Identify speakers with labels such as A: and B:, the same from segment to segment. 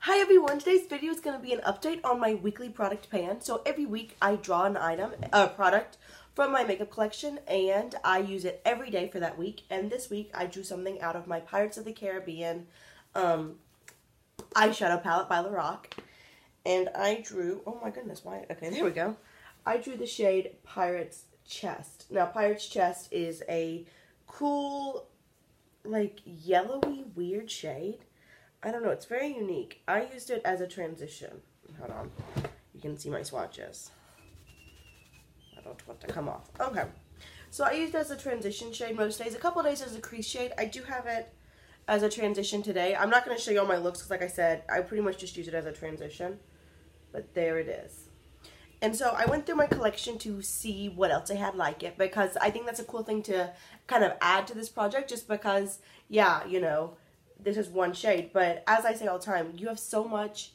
A: Hi everyone, today's video is going to be an update on my weekly product pan. So every week I draw an item, a product from my makeup collection and I use it every day for that week. And this week I drew something out of my Pirates of the Caribbean eyeshadow palette by Lorac. And I drew, oh my goodness, why? Okay, there we go. I drew the shade Pirate's Chest. Now Pirate's Chest is a cool, like yellowy, weird shade. I don't know, it's very unique. I used it as a transition. Hold on. You can see my swatches. I don't want to come off. Okay. So I used it as a transition shade most days. A couple days as a crease shade. I do have it as a transition today. I'm not going to show you all my looks because like I said, I pretty much just use it as a transition. But there it is. And so I went through my collection to see what else I had like it because I think that's a cool thing to kind of add to this project just because, yeah, you know, this is one shade, but as I say all the time, you have so much,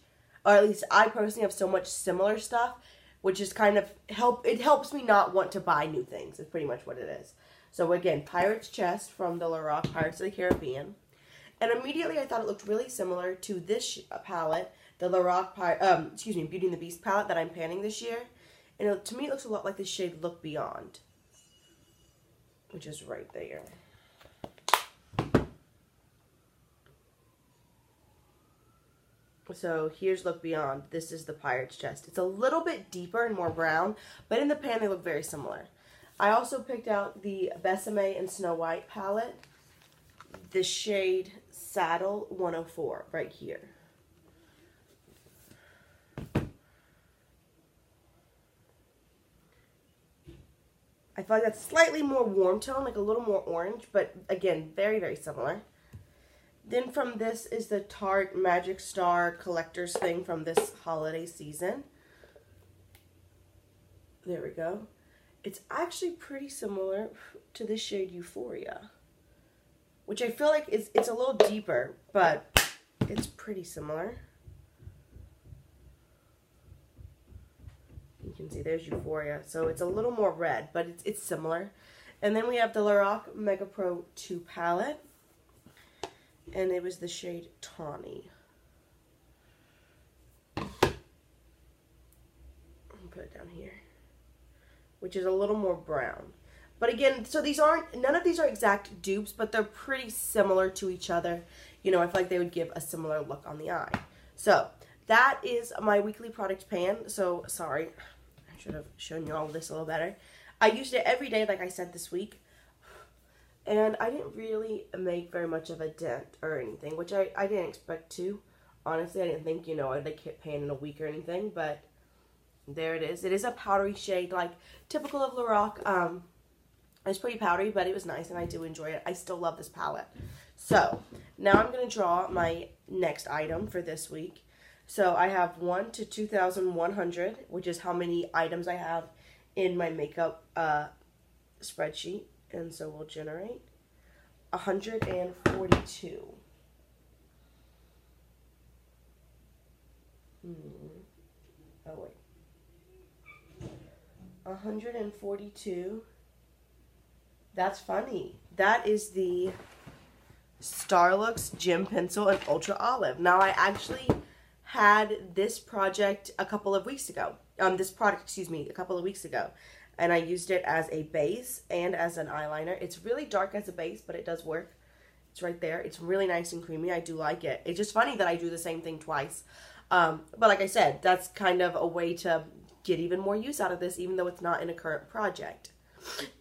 A: or at least I personally have so much similar stuff, which is kind of it helps me not want to buy new things, is pretty much what it is. So again, Pirate's Chest from the Lorac Pirates of the Caribbean. And immediately I thought it looked really similar to this palette, the Lorac, Beauty and the Beast palette that I'm panning this year. And to me it looks a lot like the shade Look Beyond, which is right there. So here's Look Beyond. This is the Pirate's Chest. It's a little bit deeper and more brown, but in the pan they look very similar. I also picked out the Besame and Snow White palette, the shade Saddle 104 right here. I feel like that's slightly more warm tone, like a little more orange, but again, very, very similar. Then from this is the Tarte Magic Star Collector's thing from this holiday season. There we go. It's actually pretty similar to this shade Euphoria, which I feel like it's a little deeper, but it's pretty similar. You can see there's Euphoria, so it's a little more red, but it's similar. And then we have the Lorac Megapro 2 palette. And it was the shade Tawny. I'll put it down here. Which is a little more brown. But again, so none of these are exact dupes, but they're pretty similar to each other. You know, I feel like they would give a similar look on the eye. So, that is my weekly product pan. So, sorry. I should have shown you all this a little better. I used it every day, like I said, this week. And I didn't really make very much of a dent or anything, which I didn't expect to. Honestly, I didn't think, you know, I'd like hit pan in a week or anything, but there it is. It is a powdery shade, like typical of Lorac. It's pretty powdery, but it was nice and I do enjoy it. I still love this palette. So, now I'm going to draw my next item for this week. So, I have 1 to 2,100, which is how many items I have in my makeup spreadsheet. And so we'll generate 142. Oh, wait. 142. That's funny. That is the Starlux Gem Pencil in Ultra Olive. Now, I actually had this project a couple of weeks ago. A couple of weeks ago. And I used it as a base and as an eyeliner. It's really dark as a base, but it does work. It's right there. It's really nice and creamy. I do like it. It's just funny that I do the same thing twice. But like I said, that's kind of a way to get even more use out of this, even though it's not in a current project.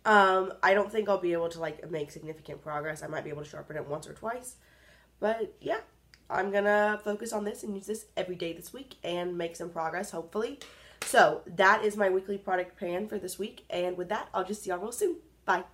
A: I don't think I'll be able to like make significant progress. I might be able to sharpen it once or twice. But yeah, I'm going to focus on this and use this every day this week and make some progress, hopefully. So, that is my weekly product pan for this week. And with that, I'll just see y'all real soon. Bye.